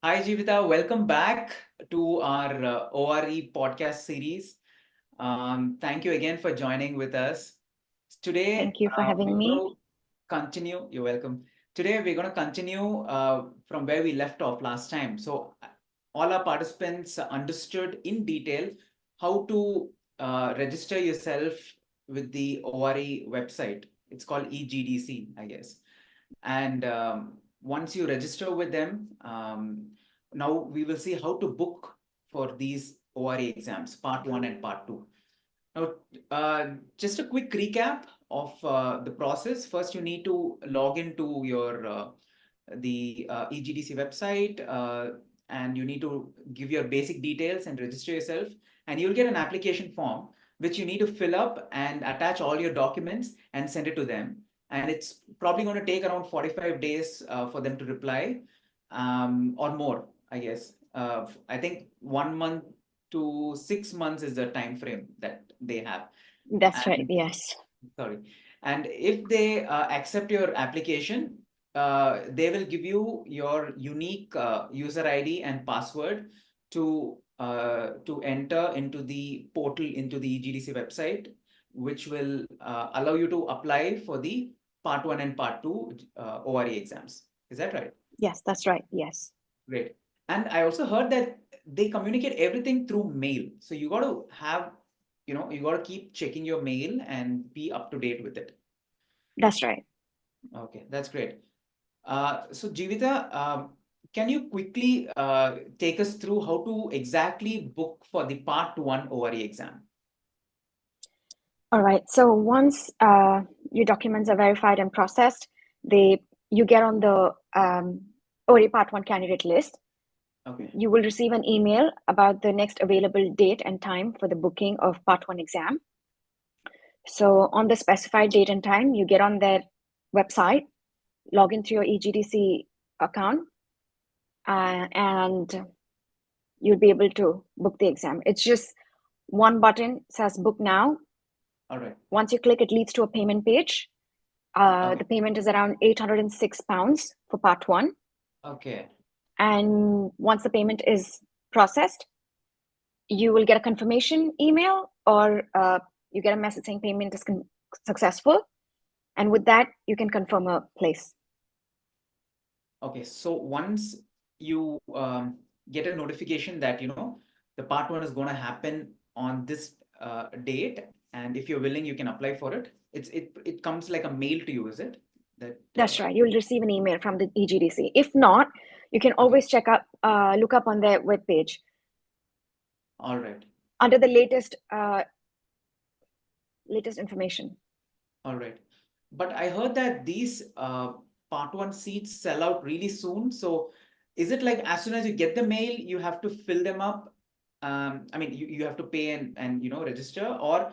Hi, Jivita. Welcome back to our ORE podcast series. Thank you again for joining with us. Today, Thank you for having we're me. going to continue. You're welcome. Today, we're going to continue from where we left off last time. So, all our participants understood in detail how to register yourself with the ORE website. It's called EGDC, I guess. And once you register with them, now we will see how to book for these ORE exams, part one and part two. Now, just a quick recap of the process. First, you need to log into your the EGDC website, and you need to give your basic details and register yourself. And you'll get an application form which you need to fill up and attach all your documents and send it to them. And it's probably going to take around 45 days for them to reply, or more, I guess. I think 1 month to 6 months is the time frame that they have. That's right. And Yes. sorry, and if they accept your application, they will give you your unique user ID and password to enter into the portal, into the EGDC website, which will allow you to apply for the part one and part two ORE exams. Is that right? Yes, that's right. Yes. Great. And I also heard that they communicate everything through mail. So you got to have, you got to keep checking your mail and be up to date with it. That's right. Okay, that's great. So Jivita, can you quickly take us through how to exactly book for the part one ORE exam? All right. So once your documents are verified and processed, they you get on the ORE Part 1 candidate list. Okay. You will receive an email about the next available date and time for the booking of Part 1 exam. So on the specified date and time, you get on their website, log into your EGDC account, and you'll be able to book the exam. It's just one button says book now. All right. Once you click, it leads to a payment page. Okay. The payment is around £806 for part one. Okay. And once the payment is processed, you will get a confirmation email, or you get a message saying payment is successful. And with that, you can confirm a place. Okay. So once you get a notification that, the part one is going to happen on this date, and if you're willing, you can apply for it. It comes like a mail to you, is it? That That's right. You'll receive an email from the EGDC. If not, you can okay. always look up on their webpage All right. under the latest information. All right. But I heard that these part one seats sell out really soon. So is it like as soon as you get the mail, you have to fill them up? I mean, you have to pay and register, or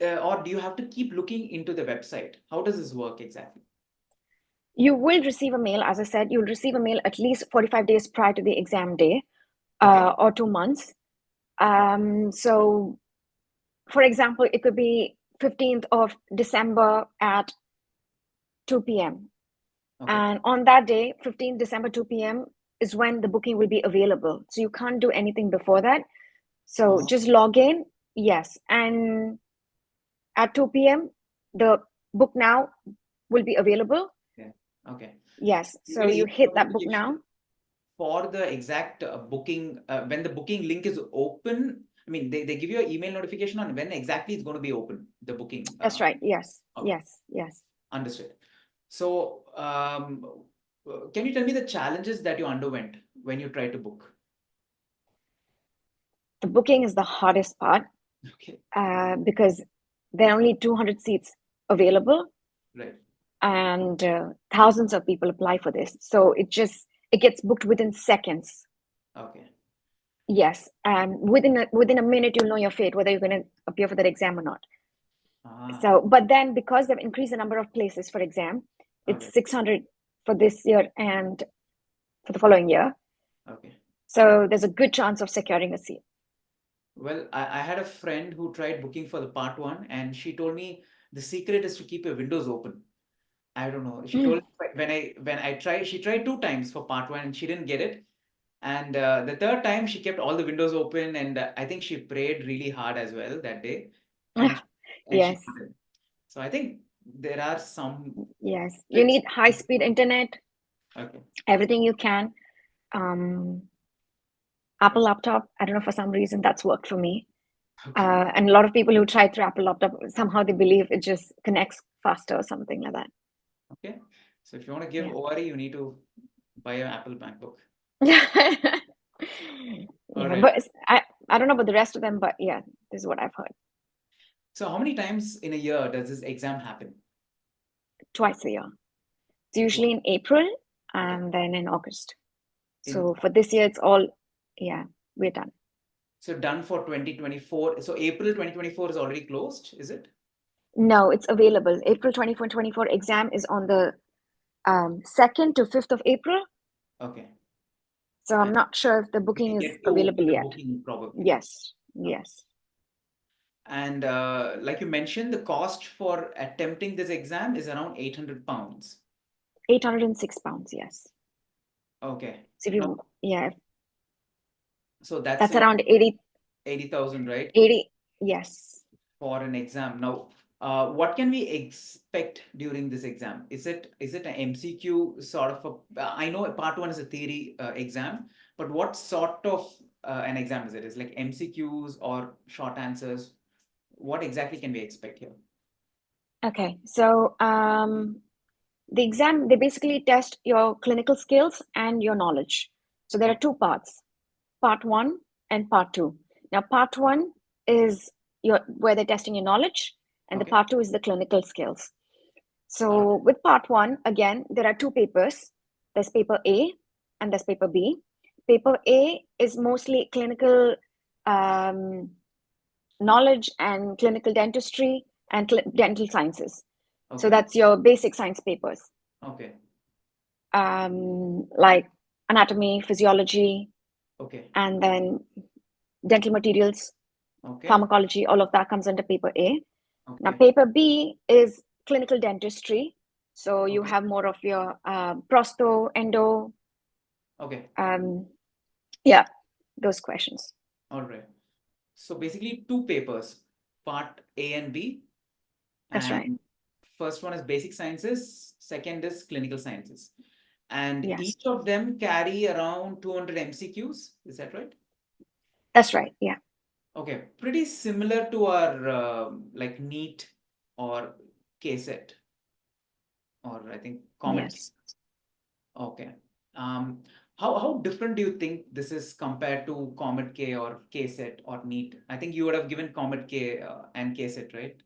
do you have to keep looking into the website? How does this work exactly? You will receive a mail. As I said, you'll receive a mail at least 45 days prior to the exam day, Okay. or 2 months. So, for example, it could be 15th of December at 2 p.m. Okay. And on that day, 15th December, 2 p.m., is when the booking will be available. So you can't do anything before that. So Oh, just log in. Yes. And at 2 p.m., the book now will be available. okay. Okay. Yes. You So get an you email hit that book notification now. for the exact booking when the booking link is open. I mean, they give you an email notification on when exactly it's going to be open, the booking. That's right. Yes. Okay. Yes. Yes. Understood. So, can you tell me the challenges that you underwent when you tried to book? The booking is the hardest part, Okay, because there are only 200 seats available, right. and thousands of people apply for this. So it gets booked within seconds. Okay. Yes, and within a minute, you'll know your fate, whether you're going to appear for that exam or not. Ah, So, but then because they've increased the number of places for exam, all it's right. 600 for this year and for the following year. Okay. So there's a good chance of securing a seat. Well, I had a friend who tried booking for the part one, and she told me the secret is to keep your windows open. I don't know. She told Mm. when I tried, she tried two times for part one and she didn't get it. And the third time she kept all the windows open, and I think she prayed really hard as well that day, and she Yes, got it. So I think there are some yes. You tricks. need high-speed internet, Okay. everything you can. Apple laptop, I don't know, for some reason that's worked for me. Okay. And a lot of people who try through Apple laptop, somehow they believe it just connects faster or something like that. Okay. So if you want to give Yeah. ORE, you need to buy an Apple MacBook. All Yeah, right. but I don't know about the rest of them, but yeah, this is what I've heard. So how many times in a year does this exam happen? Twice a year. It's usually in April Okay. and then in August. In So for this year, it's all, yeah, we're done. so done for 2024. So April 2024 is already closed, is it? No, it's available. April 24 exam is on the 2nd to 5th of April. Okay. So I'm And not sure if the we can booking is get to available the yet. booking probably. Yes, Okay. yes. And like you mentioned, the cost for attempting this exam is around 800 pounds. 806 pounds, yes. Okay. So if Now, you, yeah, so that's that's around around 80, 80,000, right? 80, yes. For an exam. Now, what can we expect during this exam? Is it an MCQ sort of a? I know part one is a theory exam, but what sort of an exam is it? Is it like MCQs or short answers? What exactly can we expect here? Okay, so the exam, they basically test your clinical skills and your knowledge. So there are two parts, part one and part two. Now, part one is your where they're testing your knowledge, and the Okay. part two is the clinical skills. All right. So with part one, again, there are two papers. There's paper A and there's paper B. Paper A is mostly clinical knowledge and clinical dentistry and dental sciences. So Okay. that's your basic science papers, Okay. like anatomy, physiology, Okay. and then dental materials, Okay. pharmacology, all of that comes under paper A. Now, Okay. paper B is clinical dentistry. So you Okay. have more of your prosto, endo, Okay. yeah, those questions. All right. So basically two papers, part A and B, That's right. and first one is basic sciences, second is clinical sciences. And Yes, each of them carry around 200 MCQs. Is that right? that's right. Yeah. Okay, pretty similar to our like NEET or KSET, or I think Comet. Yes. Okay. How different do you think this is compared to Comet K or KSET or NEET? I think you would have given Comet K and KSET, right?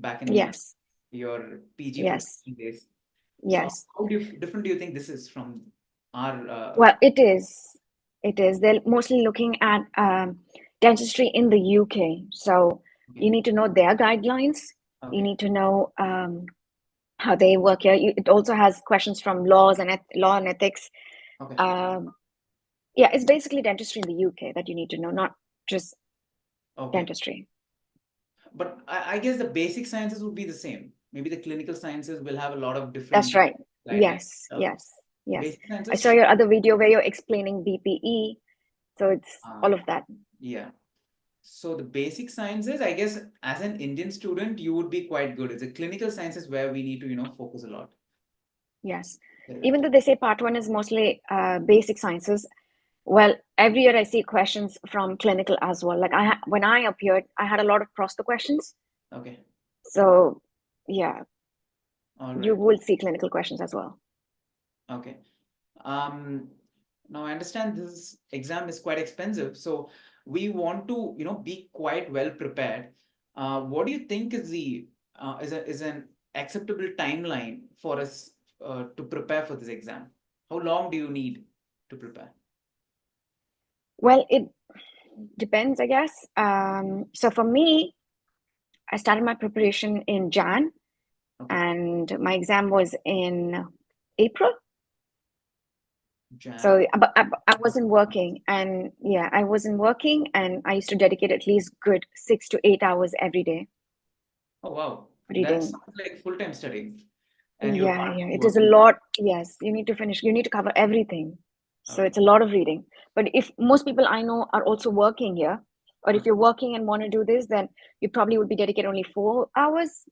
Back in Yes. your PG Yes. preparation days. So Yes. how different do you think this is from our Well, it is. It is. They're mostly looking at dentistry in the UK. So okay, you need to know their guidelines. You okay, need to know how they work here. It also has questions from laws and law and ethics. okay, Yeah, it's basically dentistry in the UK that you need to know, not just okay. dentistry. But I guess the basic sciences would be the same. Maybe the clinical sciences will have a lot of That's different right. guidelines. Yes, Okay. yes, yes. Basic I sciences saw your other video where you're explaining BPE. So it's all of that. yeah. So the basic sciences, I guess, as an Indian student, you would be quite good. It's the clinical sciences where we need to, focus a lot. Yes. Yeah. Even though they say part one is mostly basic sciences, well, every year I see questions from clinical as well. Like when I appeared, I had a lot of prosto questions. Okay. So yeah, All you right. will see clinical questions as well. Okay. Now I understand this exam is quite expensive, so we want to, be quite well prepared. What do you think is the is an acceptable timeline for us to prepare for this exam? How long do you need to prepare? Well, it depends, I guess. So for me, I started my preparation in Jan, Okay. and my exam was in April. Jan. So, but I wasn't working, and yeah, I wasn't working, and I used to dedicate at least good 6 to 8 hours every day Oh wow, that's reading. like full-time studying, and you're Yeah, part yeah, it is a working. lot. Yes, you need to finish. You need to cover everything. So it's a lot of reading. But if most people I know are also working here, or if you're working and want to do this, then you probably would be dedicated only 4 hours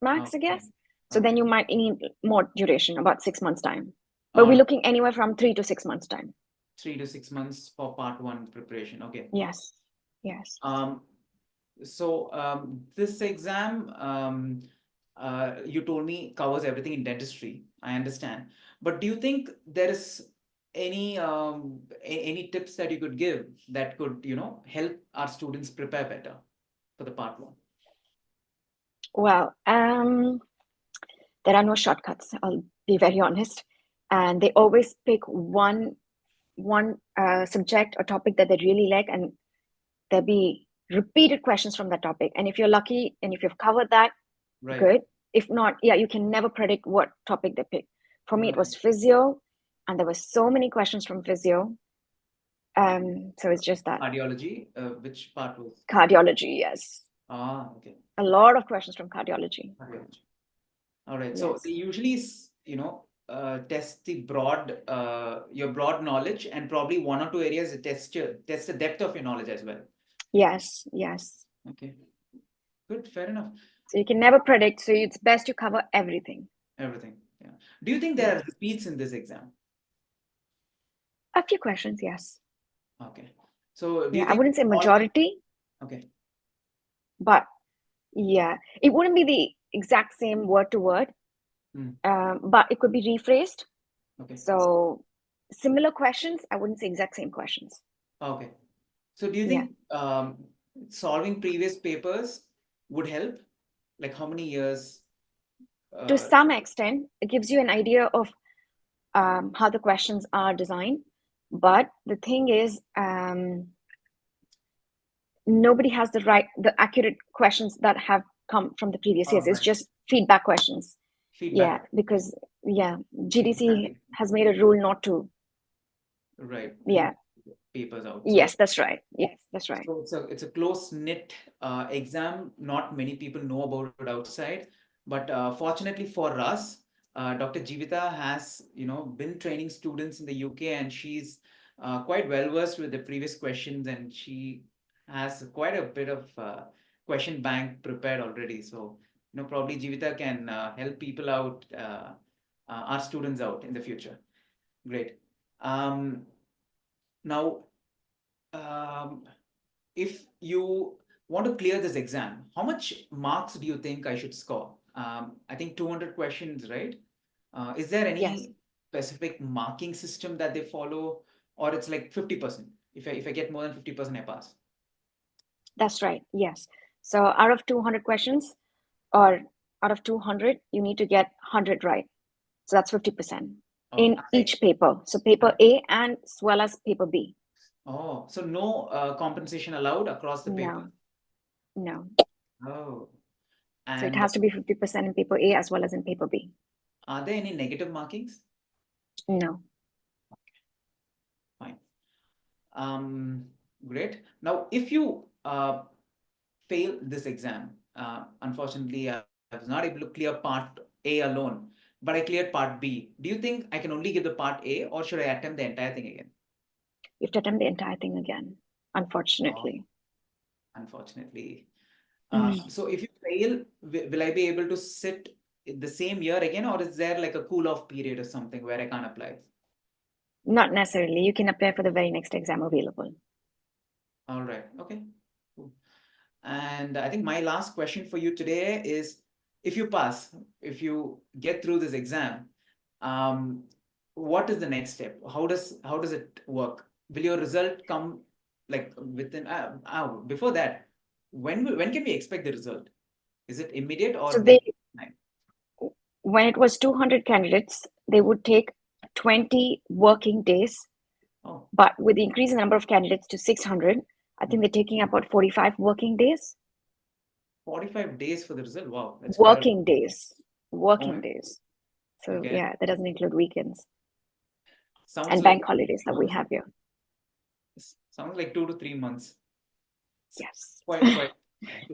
max, I Okay. guess. So then Okay. you might need more duration, about 6 months time. But we're All looking anywhere from 3 to 6 months time. 3 to 6 months for part one preparation. Okay. Yes. Yes. So this exam, you told me covers everything in dentistry. I understand. But do you think there is any tips that you could give that could, help our students prepare better for the part one? Well, there are no shortcuts. I'll be very honest, and they always pick one subject or topic that they really like, and there'll be repeated questions from that topic. And if you're lucky and if you've covered that, Right. good. If not, yeah, you can never predict what topic they pick. For me, it was Right. physio, and there were so many questions from physio. So it's just that. Cardiology, which part was? Cardiology, yes. Okay. A lot of questions from cardiology. Cardiology. All right. So Yes. they usually, test your broad knowledge, and probably one or two areas they test the depth of your knowledge as well. Yes, yes. Okay. Good. Fair enough. So you can never predict. So it's best to cover everything. Everything. Yeah. Do you think there are repeats in this exam? A few questions, yes. Okay. So do you Yeah, I think wouldn't say all majority, okay. but yeah, it wouldn't be the exact same word to word, but it could be rephrased. Okay. So similar questions, I wouldn't say exact same questions. Okay. So do you Yeah. think solving previous papers would help? Like how many years? To some extent, it gives you an idea of how the questions are designed. But the thing is, nobody has the accurate questions that have come from the previous years. It's Right. just feedback questions. Feedback. Yeah, because GDC Exactly. has made a rule not to. Right. Yeah. Papers out. Yes, that's right. Yes, that's right. So it's a close knit exam. Not many people know about it outside, but fortunately for us, Dr. Jivita has been training students in the UK, and she's quite well versed with the previous questions, and she has quite a bit of question bank prepared already. So probably Jivita can help people out, our students out in the future. Great. Now, if you want to clear this exam, how much marks do you think I should score? I think 200 questions, right? Is there Yes, any specific marking system that they follow, or it's like 50%? If I get more than 50%, I pass. that's right. Yes. So out of 200 questions, or out of 200, you need to get 100 right. So that's 50% in Okay. each paper. So paper A and as well as paper B. Oh, so no compensation allowed across the paper? No. Oh, So it and has to be 50% in paper A as well as in paper B. are there any negative markings? No. Fine. Great. Now, if you fail this exam, unfortunately, I was not able to clear part A alone, but I cleared part B. Do you think I can only give the part A, or should I attempt the entire thing again? You have to attempt the entire thing again, unfortunately. Unfortunately. Mm. So if you fail, will I be able to sit the same year again, or is there like a cool off period or something where I can't apply? Not necessarily. You can apply for the very next exam available. All right. Okay. Cool. And I think my last question for you today is, if you pass, if you get through this exam, um, what is the next step? How does it work? Will your result come like within before that? When can we expect the result? Is it immediate or So will they, it take time? when it was 200 candidates, they would take 20 working days. Oh, But with the increase in number of candidates to 600, I think they're taking about 45 working days. 45 days for the result. Wow, that's quite a Working days. Working days. So okay. yeah, that doesn't include weekends Sounds and like bank holidays that we have here. sounds like 2 to 3 months. Yes. Quite.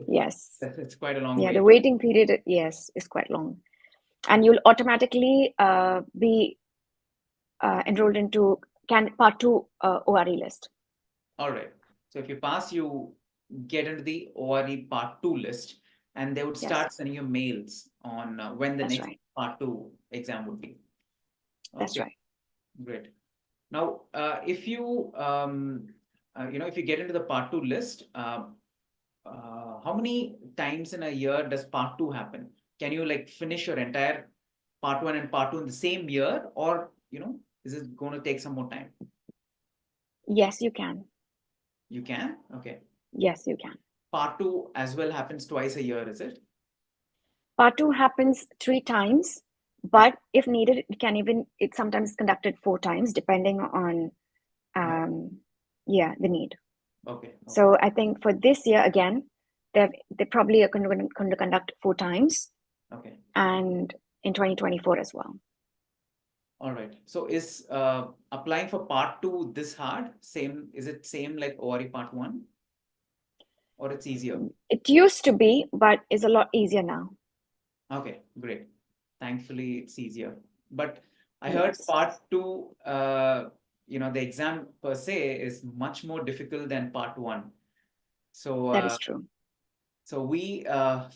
Yes. It's quite a long Yeah, the wait. waiting period, yes, is quite long. And you'll automatically be enrolled into part 2 ORE list. All right. So if you pass, you get into the ORE part 2 list, and they would Yes. start sending you mails on when the That's next right. part 2 exam would be. That's Okay, right. great. Now, if you if you get into the part 2 list, how many times in a year does part 2 happen? Can you like finish your entire part 1 and part 2 in the same year, or is it going to take some more time? Yes, you can. You can? Okay. Yes, you can. Part 2 as well happens twice a year, is it? Part 2 happens 3 times, but if needed, it sometimes conducted 4 times, depending on the need. Okay. So I think for this year again, they probably are going to conduct 4 times. Okay. And in 2024 as well. All right. So is applying for part 2 this hard? Is it same like ORE part 1? Or it's easier? It used to be, but it's a lot easier now. Okay, great. Thankfully, it's easier. But I heard Yes. part 2, the exam per se is much more difficult than part 1. So That is true. So we,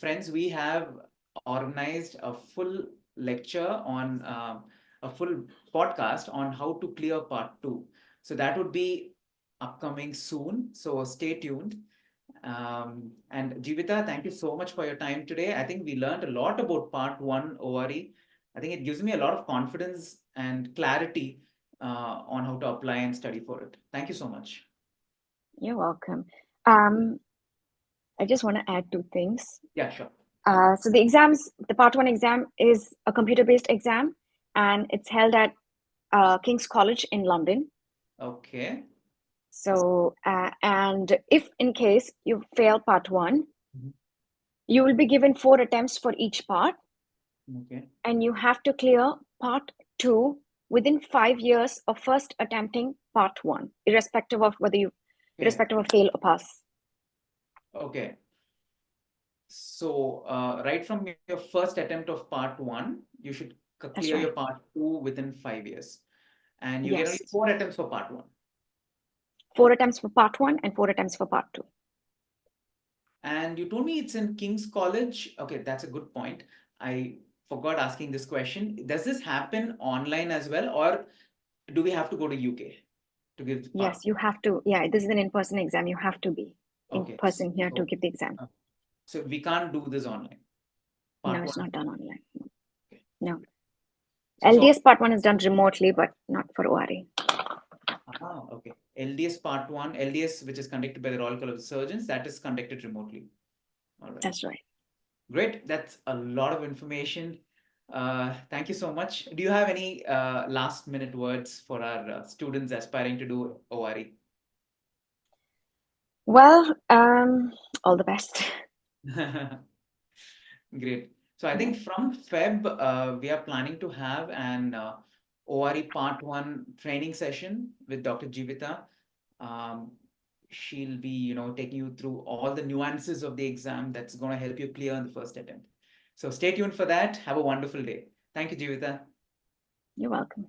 friends, we have organized a full lecture on a full podcast on how to clear part 2. So that would be upcoming soon. So stay tuned. And Jeevita, thank you so much for your time today. I think we learned a lot about part 1 ORE. I think it gives me a lot of confidence and clarity on how to apply and study for it. Thank you so much. You're welcome. I just want to add 2 things. Yeah, sure. So the part 1 exam is a computer-based exam, and it's held at King's College in London. Okay. So, and if in case you fail part 1, you will be given 4 attempts for each part. Okay. And you have to clear part 2 within 5 years of first attempting part 1, irrespective of irrespective of fail or pass. Okay. So right from your first attempt of part 1, you should clear your part 2 within 5 years. And you get only 4 attempts for part 1. 4 attempts for part 1 and 4 attempts for part 2. And you told me it's in King's College. Okay, that's a good point. I forgot asking this question. Does this happen online as well, or do we have to go to UK to give the part? Yes, you have to. Yeah, this is an in-person exam. You have to be in person here to So- give the exam. So we can't do this online. No, it's not done online. Okay. No. So LDS part 1 is done remotely, but not for ORE. Okay. LDS part 1, LDS, which is conducted by the Royal College of Surgeons, that is conducted remotely. All right. That's right. Great. That's a lot of information. Thank you so much. Do you have any last minute words for our students aspiring to do ORE? Well, all the best. Great. So I think from Feb, we are planning to have an ORE part 1 training session with Dr. Jeevita. She'll be, taking you through all the nuances of the exam that's going to help you clear on the first attempt. So stay tuned for that. Have a wonderful day. Thank you, Jeevita. You're welcome.